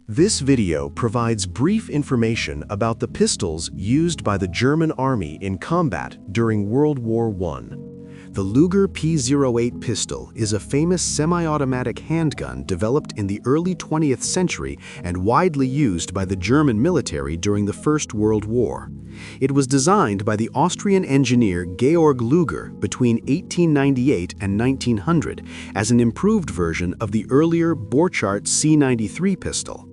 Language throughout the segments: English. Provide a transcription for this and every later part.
This video provides brief information about the pistols used by the German Army in combat during World War I. The Luger P08 pistol is a famous semi-automatic handgun developed in the early 20th century and widely used by the German military during the First World War. It was designed by the Austrian engineer Georg Luger between 1898 and 1900 as an improved version of the earlier Borchardt C93 pistol.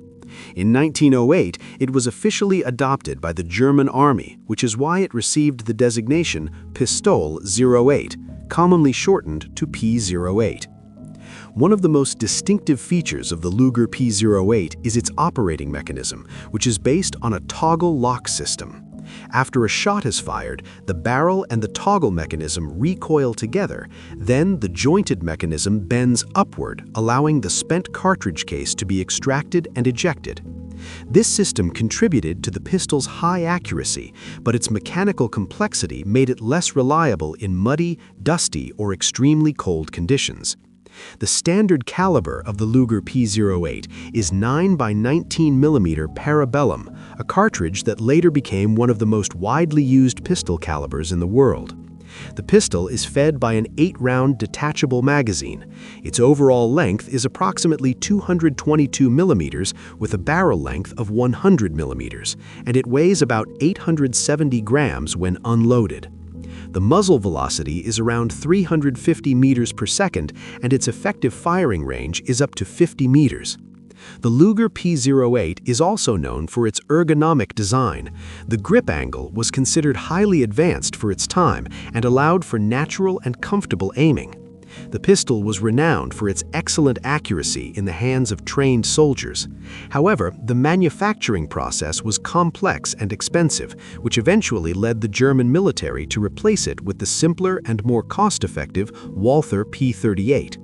In 1908, it was officially adopted by the German Army, which is why it received the designation Pistol 08, commonly shortened to P08. One of the most distinctive features of the Luger P08 is its operating mechanism, which is based on a toggle lock system. After a shot is fired, the barrel and the toggle mechanism recoil together, then the jointed mechanism bends upward, allowing the spent cartridge case to be extracted and ejected. This system contributed to the pistol's high accuracy, but its mechanical complexity made it less reliable in muddy, dusty, or extremely cold conditions. The standard caliber of the Luger P08 is 9 by 19 mm Parabellum, a cartridge that later became one of the most widely used pistol calibers in the world. The pistol is fed by an 8-round detachable magazine. Its overall length is approximately 222 mm with a barrel length of 100 mm, and it weighs about 870 grams when unloaded. The muzzle velocity is around 350 meters per second, and its effective firing range is up to 50 meters. The Luger P08 is also known for its ergonomic design. The grip angle was considered highly advanced for its time and allowed for natural and comfortable aiming. The pistol was renowned for its excellent accuracy in the hands of trained soldiers. However, the manufacturing process was complex and expensive, which eventually led the German military to replace it with the simpler and more cost-effective Walther P38.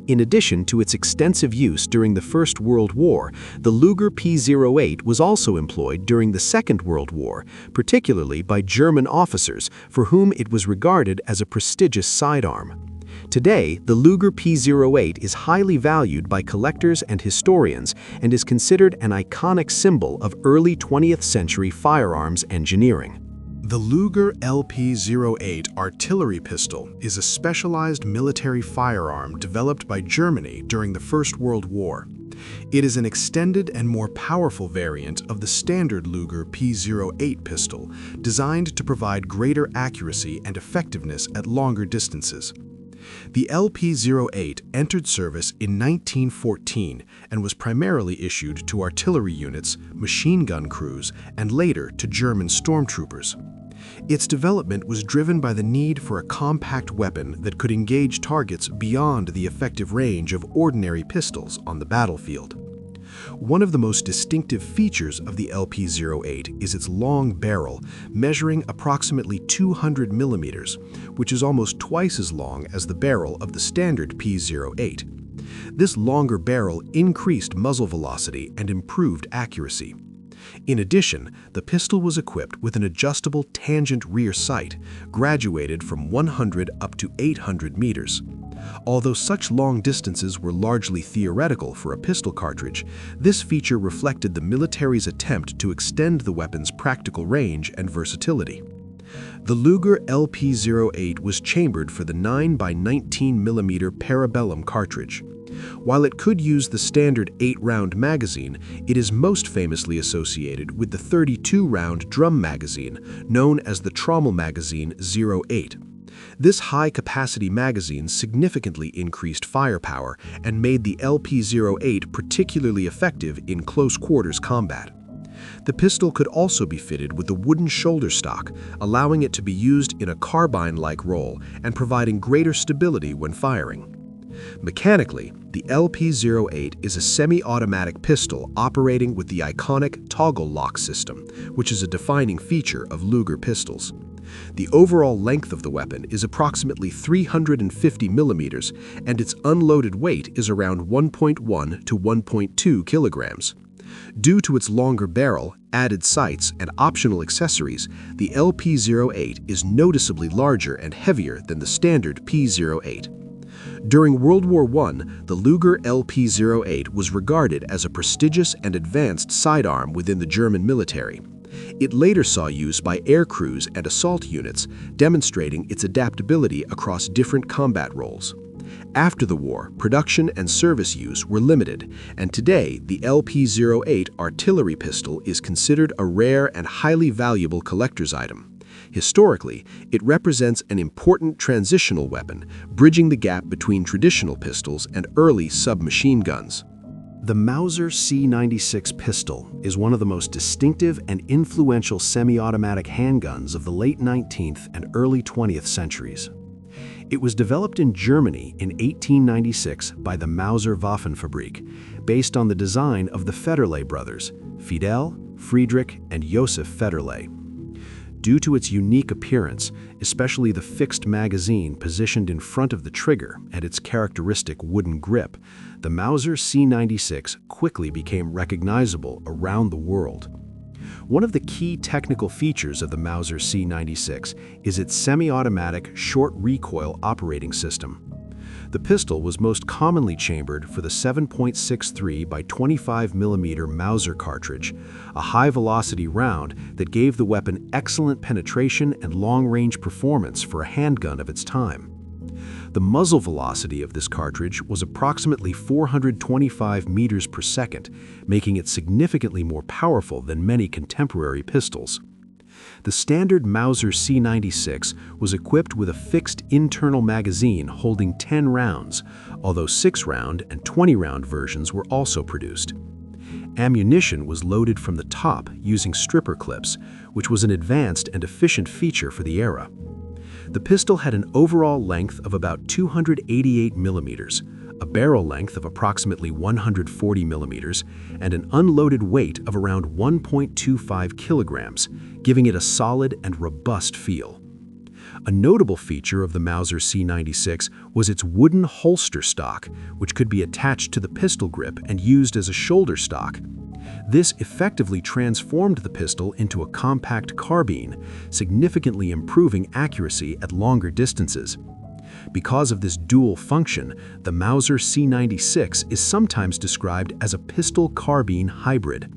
In addition to its extensive use during the First World War, the Luger P08 was also employed during the Second World War, particularly by German officers, for whom it was regarded as a prestigious sidearm. Today, the Luger P08 is highly valued by collectors and historians and is considered an iconic symbol of early 20th century firearms engineering. The Luger LP08 artillery pistol is a specialized military firearm developed by Germany during the First World War. It is an extended and more powerful variant of the standard Luger P08 pistol, designed to provide greater accuracy and effectiveness at longer distances. The LP08 entered service in 1914 and was primarily issued to artillery units, machine gun crews, and later to German stormtroopers. Its development was driven by the need for a compact weapon that could engage targets beyond the effective range of ordinary pistols on the battlefield. One of the most distinctive features of the LP08 is its long barrel, measuring approximately 200 millimeters, which is almost twice as long as the barrel of the standard P08. This longer barrel increased muzzle velocity and improved accuracy. In addition, the pistol was equipped with an adjustable tangent rear sight, graduated from 100 up to 800 meters. Although such long distances were largely theoretical for a pistol cartridge, this feature reflected the military's attempt to extend the weapon's practical range and versatility. The Luger LP08 was chambered for the 9 by 19 mm Parabellum cartridge. While it could use the standard 8-round magazine, it is most famously associated with the 32-round drum magazine, known as the Trommel magazine 08. This high-capacity magazine significantly increased firepower and made the LP08 particularly effective in close-quarters combat. The pistol could also be fitted with a wooden shoulder stock, allowing it to be used in a carbine-like role and providing greater stability when firing. Mechanically, the LP08 is a semi-automatic pistol operating with the iconic toggle lock system, which is a defining feature of Luger pistols. The overall length of the weapon is approximately 350 millimeters, and its unloaded weight is around 1.1 to 1.2 kilograms. Due to its longer barrel, added sights, and optional accessories, the LP08 is noticeably larger and heavier than the standard P08. During World War I, the Luger LP08 was regarded as a prestigious and advanced sidearm within the German military. It later saw use by air crews and assault units, demonstrating its adaptability across different combat roles. After the war, production and service use were limited, and today the LP08 artillery pistol is considered a rare and highly valuable collector's item. Historically, it represents an important transitional weapon, bridging the gap between traditional pistols and early submachine guns. The Mauser C96 pistol is one of the most distinctive and influential semi-automatic handguns of the late 19th and early 20th centuries. It was developed in Germany in 1896 by the Mauser Waffenfabrik, based on the design of the Federley brothers, Fidel, Friedrich, and Josef Federley. Due to its unique appearance, especially the fixed magazine positioned in front of the trigger and its characteristic wooden grip, the Mauser C96 quickly became recognizable around the world. One of the key technical features of the Mauser C96 is its semi-automatic short recoil operating system. The pistol was most commonly chambered for the 7.63 by 25 mm Mauser cartridge, a high-velocity round that gave the weapon excellent penetration and long-range performance for a handgun of its time. The muzzle velocity of this cartridge was approximately 425 meters per second, making it significantly more powerful than many contemporary pistols. The standard Mauser C96 was equipped with a fixed internal magazine holding 10 rounds, although 6-round and 20-round versions were also produced. Ammunition was loaded from the top using stripper clips, which was an advanced and efficient feature for the era. The pistol had an overall length of about 288 millimeters, a barrel length of approximately 140 millimeters, and an unloaded weight of around 1.25 kilograms, giving it a solid and robust feel. A notable feature of the Mauser C96 was its wooden holster stock, which could be attached to the pistol grip and used as a shoulder stock. This effectively transformed the pistol into a compact carbine, significantly improving accuracy at longer distances. Because of this dual function, the Mauser C96 is sometimes described as a pistol-carbine hybrid.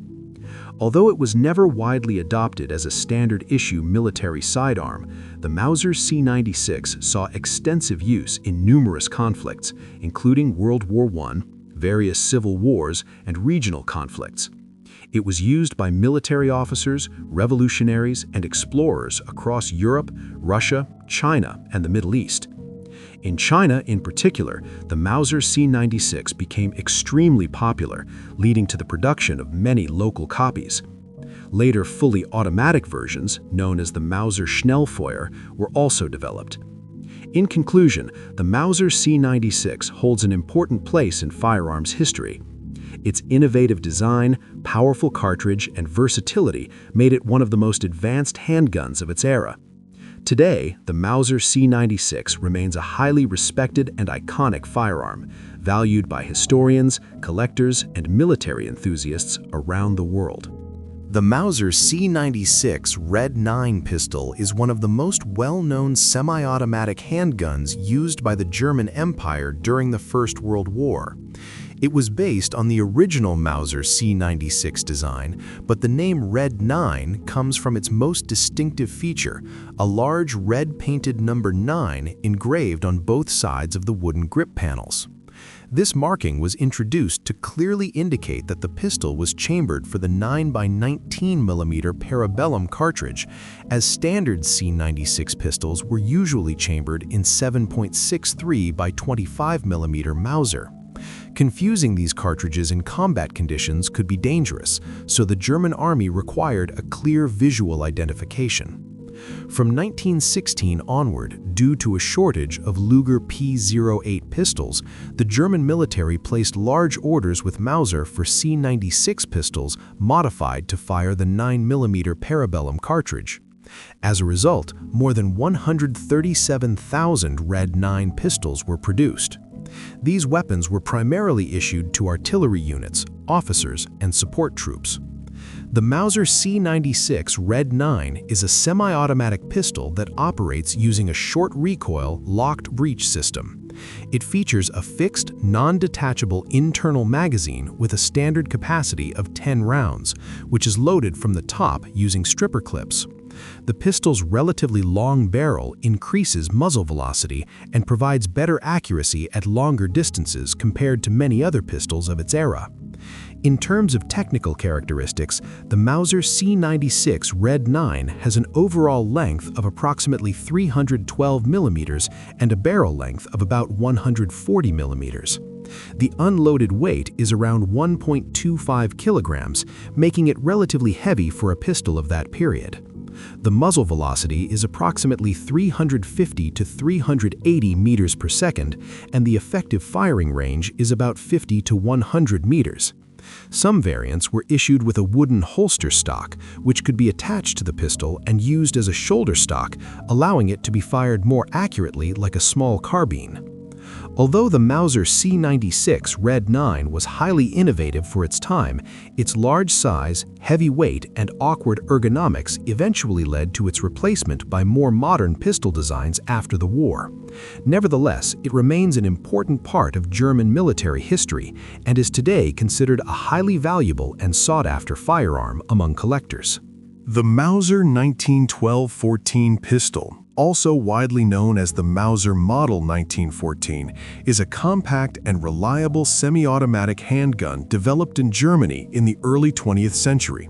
Although it was never widely adopted as a standard-issue military sidearm, the Mauser C96 saw extensive use in numerous conflicts, including World War I, various civil wars, and regional conflicts. It was used by military officers, revolutionaries, and explorers across Europe, Russia, China, and the Middle East. In China, in particular, the Mauser C96 became extremely popular, leading to the production of many local copies. Later fully automatic versions, known as the Mauser Schnellfeuer, were also developed. In conclusion, the Mauser C96 holds an important place in firearms history. Its innovative design, powerful cartridge, and versatility made it one of the most advanced handguns of its era. Today, the Mauser C96 remains a highly respected and iconic firearm, valued by historians, collectors, and military enthusiasts around the world. The Mauser C96 Red 9 pistol is one of the most well-known semi-automatic handguns used by the German Empire during the First World War. It was based on the original Mauser C96 design, but the name Red 9 comes from its most distinctive feature, a large red painted number 9 engraved on both sides of the wooden grip panels. This marking was introduced to clearly indicate that the pistol was chambered for the 9x19mm Parabellum cartridge, as standard C96 pistols were usually chambered in 7.63 by 25mm Mauser. Confusing these cartridges in combat conditions could be dangerous, so the German army required a clear visual identification. From 1916 onward, due to a shortage of Luger P08 pistols, the German military placed large orders with Mauser for C96 pistols modified to fire the 9mm Parabellum cartridge. As a result, more than 137,000 Red 9 pistols were produced. These weapons were primarily issued to artillery units, officers, and support troops. The Mauser C96 Red 9 is a semi-automatic pistol that operates using a short recoil locked breech system. It features a fixed, non-detachable internal magazine with a standard capacity of 10 rounds, which is loaded from the top using stripper clips. The pistol's relatively long barrel increases muzzle velocity and provides better accuracy at longer distances compared to many other pistols of its era. In terms of technical characteristics, the Mauser C96 Red 9 has an overall length of approximately 312 mm and a barrel length of about 140 mm. The unloaded weight is around 1.25 kilograms, making it relatively heavy for a pistol of that period. The muzzle velocity is approximately 350 to 380 meters per second, and the effective firing range is about 50 to 100 meters. Some variants were issued with a wooden holster stock, which could be attached to the pistol and used as a shoulder stock, allowing it to be fired more accurately like a small carbine. Although the Mauser C96 Red 9 was highly innovative for its time, its large size, heavy weight, and awkward ergonomics eventually led to its replacement by more modern pistol designs after the war. Nevertheless, it remains an important part of German military history and is today considered a highly valuable and sought-after firearm among collectors. The Mauser 1912-14 pistol, also widely known as the Mauser Model 1914, is a compact and reliable semi-automatic handgun developed in Germany in the early 20th century.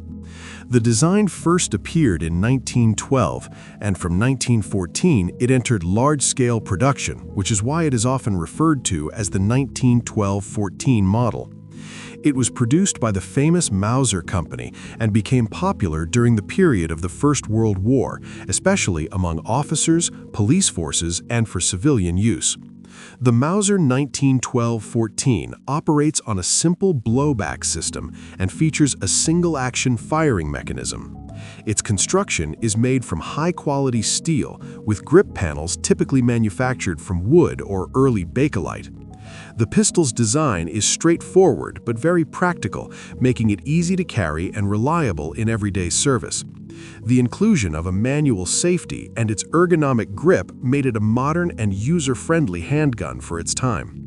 The design first appeared in 1912, and from 1914 it entered large-scale production, which is why it is often referred to as the 1912-14 model. It was produced by the famous Mauser Company and became popular during the period of the First World War, especially among officers, police forces, and for civilian use. The Mauser 1912-14 operates on a simple blowback system and features a single-action firing mechanism. Its construction is made from high-quality steel, with grip panels typically manufactured from wood or early bakelite. The pistol's design is straightforward but very practical, making it easy to carry and reliable in everyday service. The inclusion of a manual safety and its ergonomic grip made it a modern and user-friendly handgun for its time.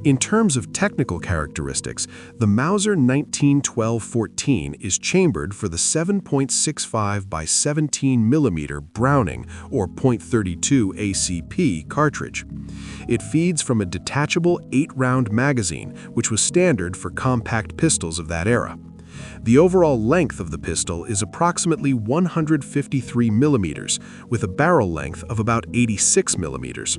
In terms of technical characteristics, the Mauser 1912-14 is chambered for the 7.65 by 17 mm Browning or .32 ACP cartridge. It feeds from a detachable 8-round magazine, which was standard for compact pistols of that era. The overall length of the pistol is approximately 153 millimeters, with a barrel length of about 86 millimeters.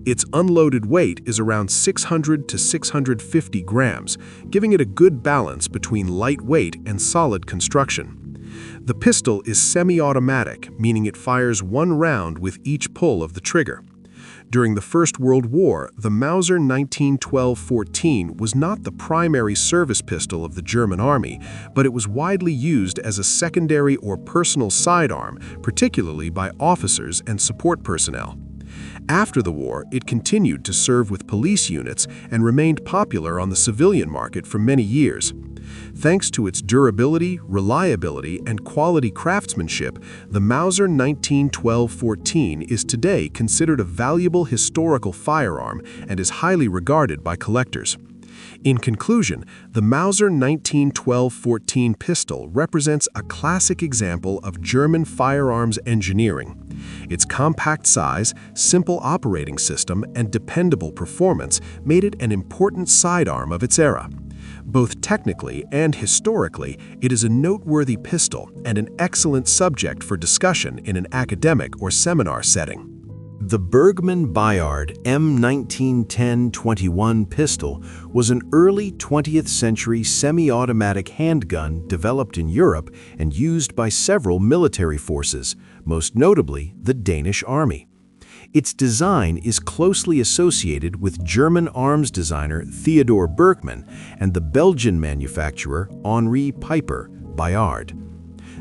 Its unloaded weight is around 600 to 650 grams, giving it a good balance between lightweight and solid construction. The pistol is semi-automatic, meaning it fires one round with each pull of the trigger. During the First World War, the Mauser 1912-14 was not the primary service pistol of the German army, but it was widely used as a secondary or personal sidearm, particularly by officers and support personnel. After the war, it continued to serve with police units and remained popular on the civilian market for many years. Thanks to its durability, reliability, and quality craftsmanship, the Mauser 1912-14 is today considered a valuable historical firearm and is highly regarded by collectors. In conclusion, the Mauser 1912-14 pistol represents a classic example of German firearms engineering. Its compact size, simple operating system, and dependable performance made it an important sidearm of its era. Both technically and historically, it is a noteworthy pistol and an excellent subject for discussion in an academic or seminar setting. The Bergmann Bayard M1910-21 pistol was an early 20th century semi-automatic handgun developed in Europe and used by several military forces, most notably the Danish Army. Its design is closely associated with German arms designer Theodor Bergmann and the Belgian manufacturer Henri Piper Bayard.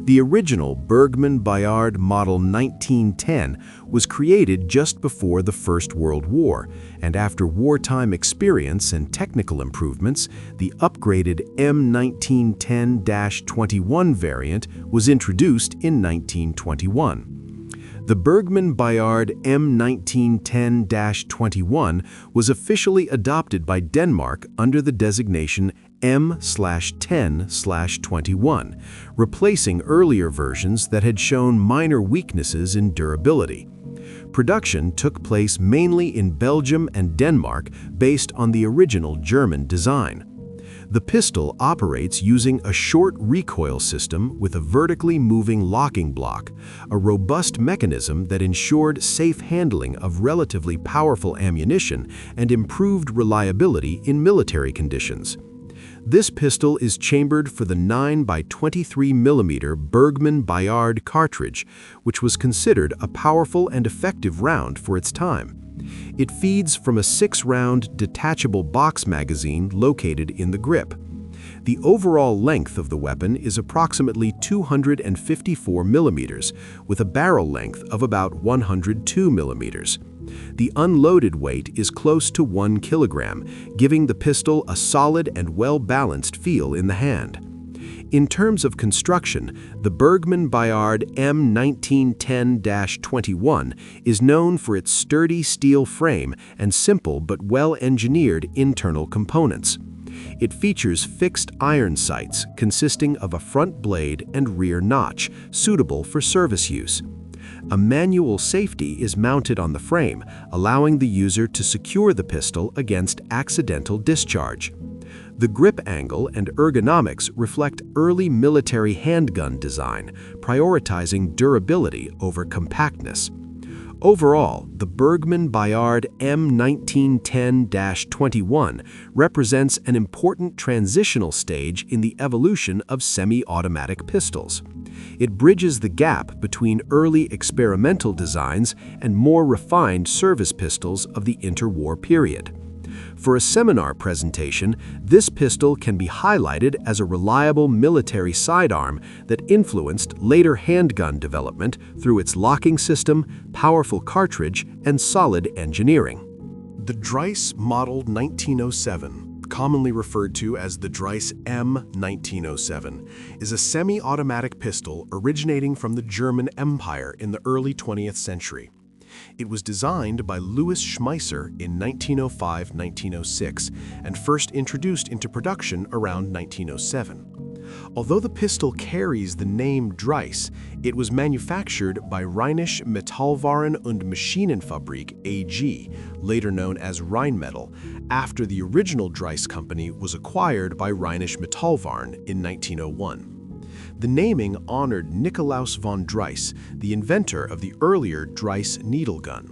The original Bergmann Bayard Model 1910 was created just before the First World War, and after wartime experience and technical improvements, the upgraded M1910-21 variant was introduced in 1921. The Bergmann Bayard M1910-21 was officially adopted by Denmark under the designation M/10/21, replacing earlier versions that had shown minor weaknesses in durability. Production took place mainly in Belgium and Denmark based on the original German design. The pistol operates using a short recoil system with a vertically moving locking block, a robust mechanism that ensured safe handling of relatively powerful ammunition and improved reliability in military conditions. This pistol is chambered for the 9x23mm Bergmann Bayard cartridge, which was considered a powerful and effective round for its time. It feeds from a 6-round detachable box magazine located in the grip. The overall length of the weapon is approximately 254 millimeters, with a barrel length of about 102 millimeters. The unloaded weight is close to 1 kilogram, giving the pistol a solid and well-balanced feel in the hand. In terms of construction, the Bergmann Bayard M1910-21 is known for its sturdy steel frame and simple but well-engineered internal components. It features fixed iron sights consisting of a front blade and rear notch, suitable for service use. A manual safety is mounted on the frame, allowing the user to secure the pistol against accidental discharge. The grip angle and ergonomics reflect early military handgun design, prioritizing durability over compactness. Overall, the Bergmann Bayard M1910-21 represents an important transitional stage in the evolution of semi-automatic pistols. It bridges the gap between early experimental designs and more refined service pistols of the interwar period. For a seminar presentation, this pistol can be highlighted as a reliable military sidearm that influenced later handgun development through its locking system, powerful cartridge, and solid engineering. The Dreyse Model 1907, commonly referred to as the Dreyse M1907, is a semi-automatic pistol originating from the German Empire in the early 20th century. It was designed by Louis Schmeisser in 1905-1906 and first introduced into production around 1907. Although the pistol carries the name Dreyse, it was manufactured by Rheinische Metallwaren und Maschinenfabrik AG, later known as Rheinmetall, after the original Dreyse company was acquired by Rheinische Metallwaren in 1901. The naming honored Nikolaus von Dreyse, the inventor of the earlier Dreyse needle gun.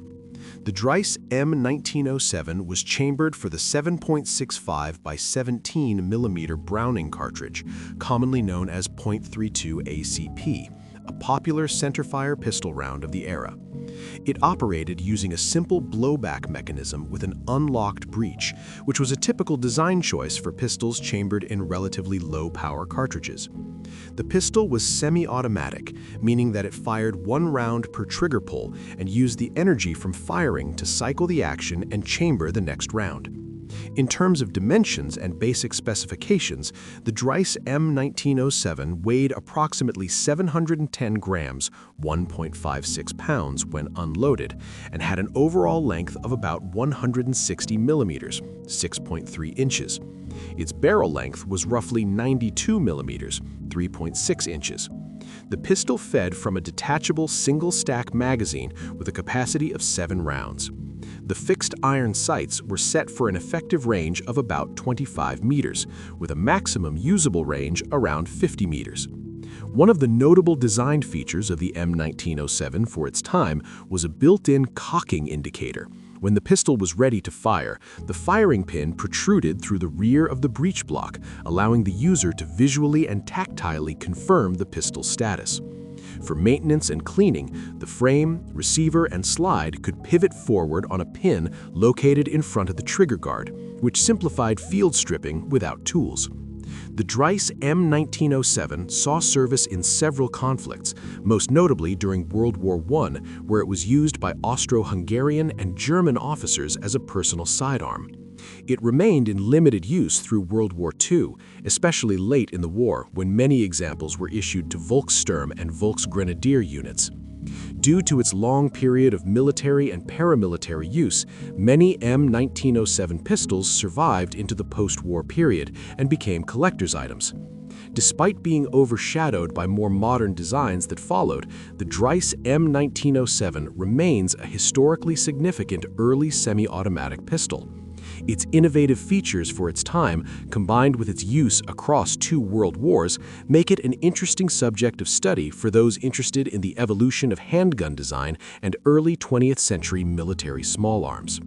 The Dreyse M1907 was chambered for the 7.65 by 17 mm Browning cartridge, commonly known as .32 ACP, a popular centerfire pistol round of the era. It operated using a simple blowback mechanism with an unlocked breech, which was a typical design choice for pistols chambered in relatively low-power cartridges. The pistol was semi-automatic, meaning that it fired 1 round per trigger pull and used the energy from firing to cycle the action and chamber the next round. In terms of dimensions and basic specifications, the Dreyse M1907 weighed approximately 710 grams, 1.56 pounds when unloaded, and had an overall length of about 160 millimeters, 6.3 inches. Its barrel length was roughly 92 millimeters, 3.6 inches. The pistol fed from a detachable single-stack magazine with a capacity of 7 rounds. The fixed iron sights were set for an effective range of about 25 meters, with a maximum usable range around 50 meters. One of the notable design features of the M1907 for its time was a built-in cocking indicator. When the pistol was ready to fire, the firing pin protruded through the rear of the breech block, allowing the user to visually and tactilely confirm the pistol's status. For maintenance and cleaning, the frame, receiver, and slide could pivot forward on a pin located in front of the trigger guard, which simplified field stripping without tools. The Dreyse M1907 saw service in several conflicts, most notably during World War I, where it was used by Austro-Hungarian and German officers as a personal sidearm. It remained in limited use through World War II, especially late in the war when many examples were issued to Volkssturm and Volksgrenadier units. Due to its long period of military and paramilitary use, many M1907 pistols survived into the post-war period and became collector's items. Despite being overshadowed by more modern designs that followed, the Dreyse M1907 remains a historically significant early semi-automatic pistol. Its innovative features for its time, combined with its use across 2 world wars, make it an interesting subject of study for those interested in the evolution of handgun design and early 20th century military small arms.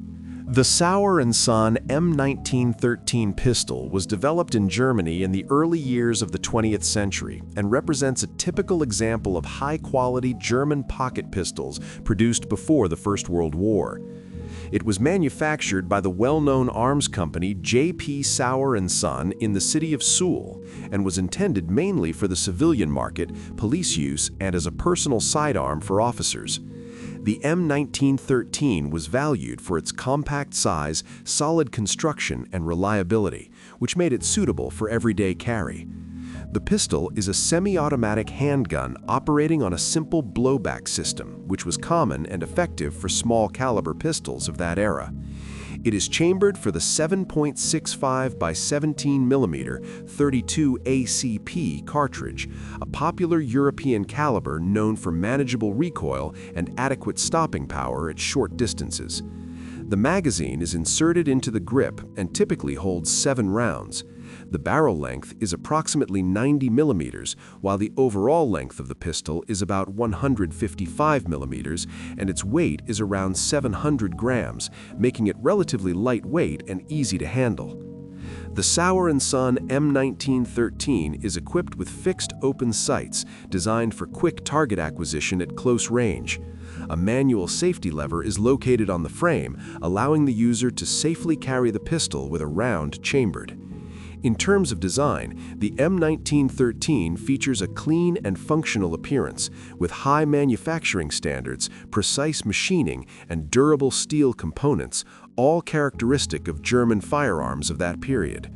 The Sauer & Sohn M1913 pistol was developed in Germany in the early years of the 20th century and represents a typical example of high-quality German pocket pistols produced before the First World War. It was manufactured by the well-known arms company J.P. Sauer & Son in the city of Sohn and was intended mainly for the civilian market, police use, and as a personal sidearm for officers. The M1913 was valued for its compact size, solid construction, and reliability, which made it suitable for everyday carry. The pistol is a semi-automatic handgun operating on a simple blowback system, which was common and effective for small-caliber pistols of that era. It is chambered for the 7.65 by 17 mm 32 ACP cartridge, a popular European caliber known for manageable recoil and adequate stopping power at short distances. The magazine is inserted into the grip and typically holds 7 rounds. The barrel length is approximately 90 mm, while the overall length of the pistol is about 155 mm, and its weight is around 700 grams, making it relatively lightweight and easy to handle. The Sauer & Son M1913 is equipped with fixed open sights designed for quick target acquisition at close range. A manual safety lever is located on the frame, allowing the user to safely carry the pistol with a round chambered. In terms of design, the M1913 features a clean and functional appearance, with high manufacturing standards, precise machining, and durable steel components, all characteristic of German firearms of that period.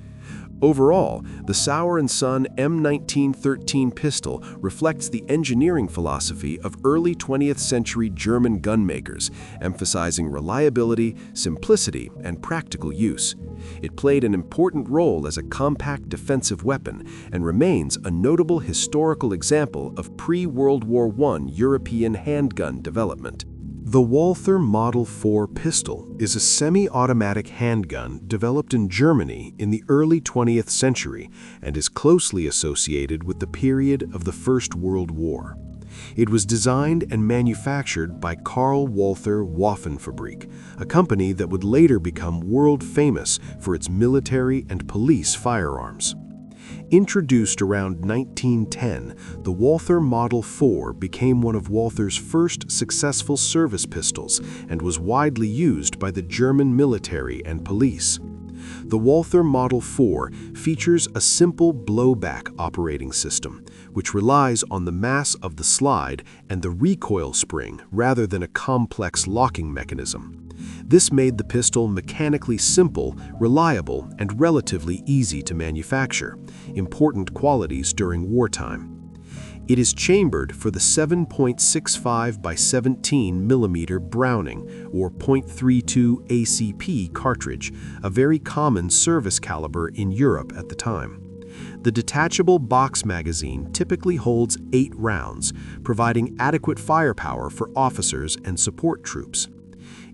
Overall, the Sauer & Son M1913 pistol reflects the engineering philosophy of early 20th century German gunmakers, emphasizing reliability, simplicity, and practical use. It played an important role as a compact defensive weapon and remains a notable historical example of pre-World War I European handgun development. The Walther Model 4 pistol is a semi-automatic handgun developed in Germany in the early 20th century and is closely associated with the period of the First World War. It was designed and manufactured by Karl Walther Waffenfabrik, a company that would later become world famous for its military and police firearms. Introduced around 1910, the Walther Model 4 became one of Walther's first successful service pistols and was widely used by the German military and police. The Walther Model 4 features a simple blowback operating system, which relies on the mass of the slide and the recoil spring rather than a complex locking mechanism. This made the pistol mechanically simple, reliable, and relatively easy to manufacture, important qualities during wartime. It is chambered for the 7.65 by 17 mm Browning or .32 ACP cartridge, a very common service caliber in Europe at the time. The detachable box magazine typically holds 8 rounds, providing adequate firepower for officers and support troops.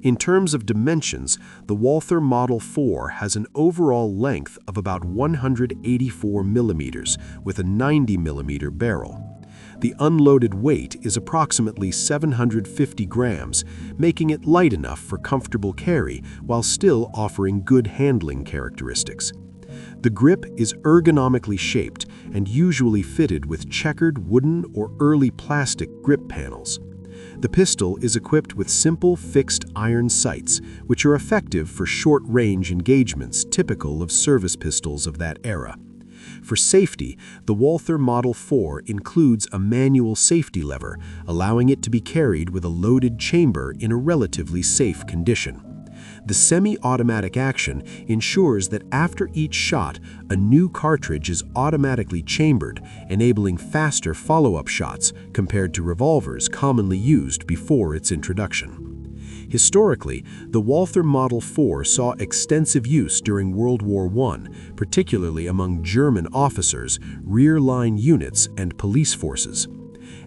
In terms of dimensions, the Walther Model 4 has an overall length of about 184 mm with a 90 mm barrel. The unloaded weight is approximately 750 grams, making it light enough for comfortable carry while still offering good handling characteristics. The grip is ergonomically shaped and usually fitted with checkered wooden or early plastic grip panels. The pistol is equipped with simple fixed iron sights, which are effective for short-range engagements typical of service pistols of that era. For safety, the Walther Model 4 includes a manual safety lever, allowing it to be carried with a loaded chamber in a relatively safe condition. The semi-automatic action ensures that after each shot, a new cartridge is automatically chambered, enabling faster follow-up shots compared to revolvers commonly used before its introduction. Historically, the Walther Model 4 saw extensive use during World War I, particularly among German officers, rear-line units, and police forces.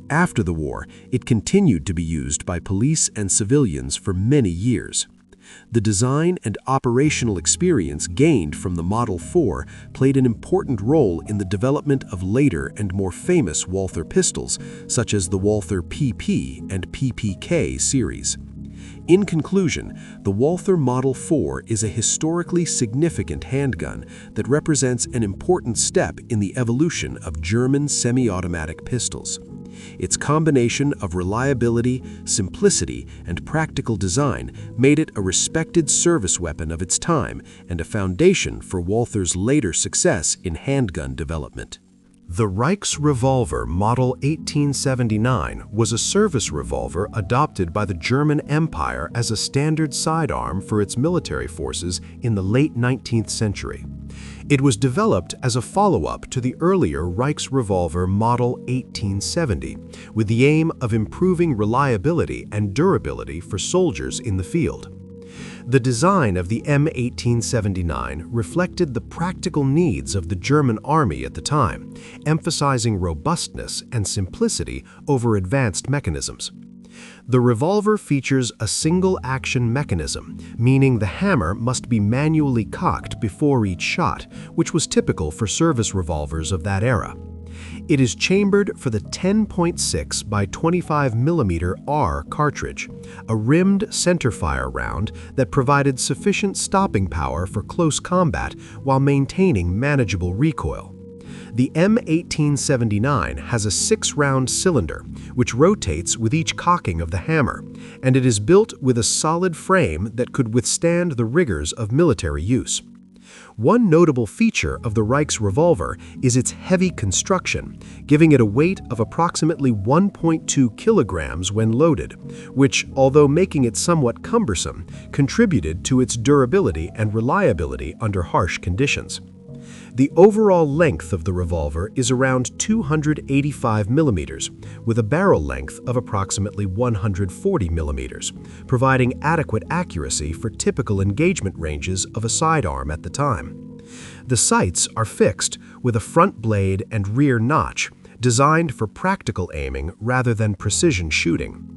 After the war, it continued to be used by police and civilians for many years. The design and operational experience gained from the Model 4 played an important role in the development of later and more famous Walther pistols, such as the Walther PP and PPK series. In conclusion, the Walther Model 4 is a historically significant handgun that represents an important step in the evolution of German semi-automatic pistols. Its combination of reliability, simplicity, and practical design made it a respected service weapon of its time and a foundation for Walther's later success in handgun development. The Reichsrevolver Model 1879 was a service revolver adopted by the German Empire as a standard sidearm for its military forces in the late 19th century. It was developed as a follow-up to the earlier Reichsrevolver Model 1870, with the aim of improving reliability and durability for soldiers in the field. The design of the M1879 reflected the practical needs of the German army at the time, emphasizing robustness and simplicity over advanced mechanisms. The revolver features a single-action mechanism, meaning the hammer must be manually cocked before each shot, which was typical for service revolvers of that era. It is chambered for the 10.6 by 25 mm R cartridge, a rimmed centerfire round that provided sufficient stopping power for close combat while maintaining manageable recoil. The M1879 has a 6-round cylinder, which rotates with each cocking of the hammer, and it is built with a solid frame that could withstand the rigors of military use. One notable feature of the Reichsrevolver is its heavy construction, giving it a weight of approximately 1.2 kilograms when loaded, which, although making it somewhat cumbersome, contributed to its durability and reliability under harsh conditions. The overall length of the revolver is around 285 millimeters, with a barrel length of approximately 140 millimeters, providing adequate accuracy for typical engagement ranges of a sidearm at the time. The sights are fixed with a front blade and rear notch, designed for practical aiming rather than precision shooting.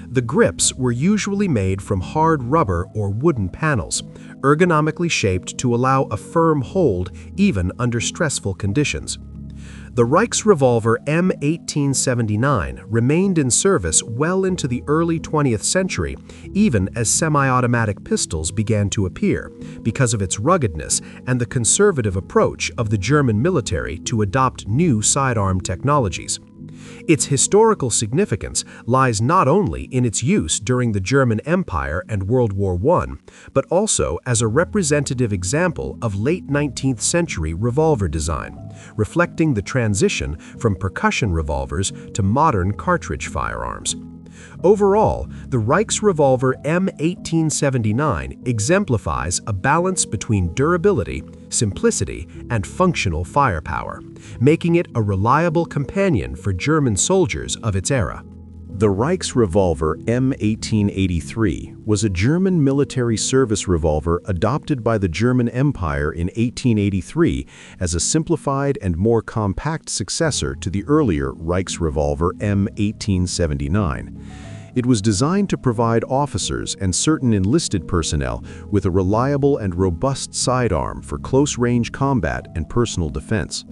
The grips were usually made from hard rubber or wooden panels, ergonomically shaped to allow a firm hold even under stressful conditions. The Reichsrevolver M1879 remained in service well into the early 20th century, even as semi-automatic pistols began to appear, because of its ruggedness and the conservative approach of the German military to adopt new sidearm technologies. Its historical significance lies not only in its use during the German Empire and World War I, but also as a representative example of late 19th century revolver design, reflecting the transition from percussion revolvers to modern cartridge firearms. Overall, the Reichsrevolver M1879 exemplifies a balance between durability, simplicity, and functional firepower, making it a reliable companion for German soldiers of its era. The Reichsrevolver M1883 was a German military service revolver adopted by the German Empire in 1883 as a simplified and more compact successor to the earlier Reichsrevolver M1879. It was designed to provide officers and certain enlisted personnel with a reliable and robust sidearm for close-range combat and personal defense.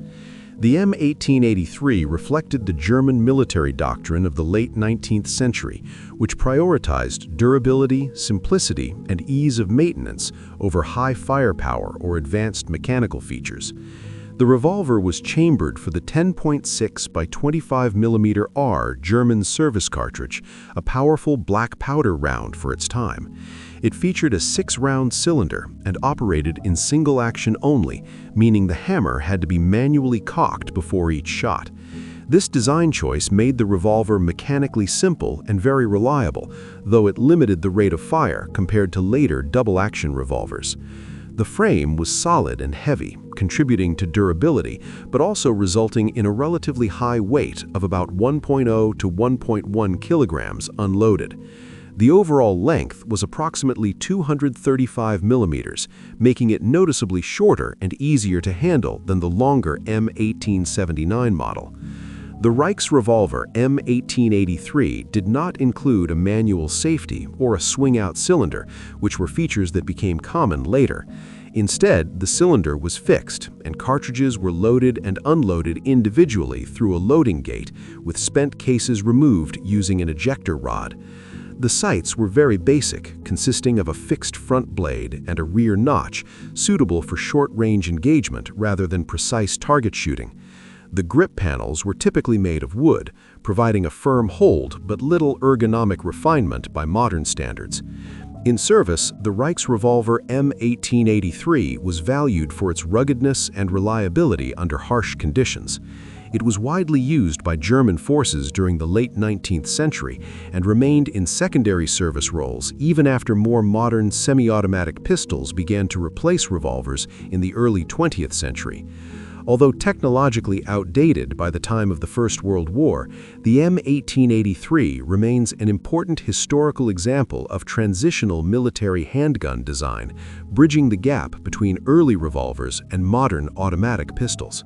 The M1883 reflected the German military doctrine of the late 19th century, which prioritized durability, simplicity, and ease of maintenance over high firepower or advanced mechanical features. The revolver was chambered for the 10.6 by 25 mm R German service cartridge, a powerful black powder round for its time. It featured a 6-round cylinder and operated in single action only, meaning the hammer had to be manually cocked before each shot. This design choice made the revolver mechanically simple and very reliable, though it limited the rate of fire compared to later double-action revolvers. The frame was solid and heavy, contributing to durability, but also resulting in a relatively high weight of about 1.0 to 1.1 kilograms unloaded. The overall length was approximately 235 millimeters, making it noticeably shorter and easier to handle than the longer M1879 model. The Reichsrevolver M1883 did not include a manual safety or a swing-out cylinder, which were features that became common later. Instead, the cylinder was fixed, and cartridges were loaded and unloaded individually through a loading gate, with spent cases removed using an ejector rod. The sights were very basic, consisting of a fixed front blade and a rear notch, suitable for short-range engagement rather than precise target shooting. The grip panels were typically made of wood, providing a firm hold but little ergonomic refinement by modern standards. In service, the Reichsrevolver M1883 was valued for its ruggedness and reliability under harsh conditions. It was widely used by German forces during the late 19th century and remained in secondary service roles even after more modern semi-automatic pistols began to replace revolvers in the early 20th century. Although technologically outdated by the time of the First World War, the M1883 remains an important historical example of transitional military handgun design, bridging the gap between early revolvers and modern automatic pistols.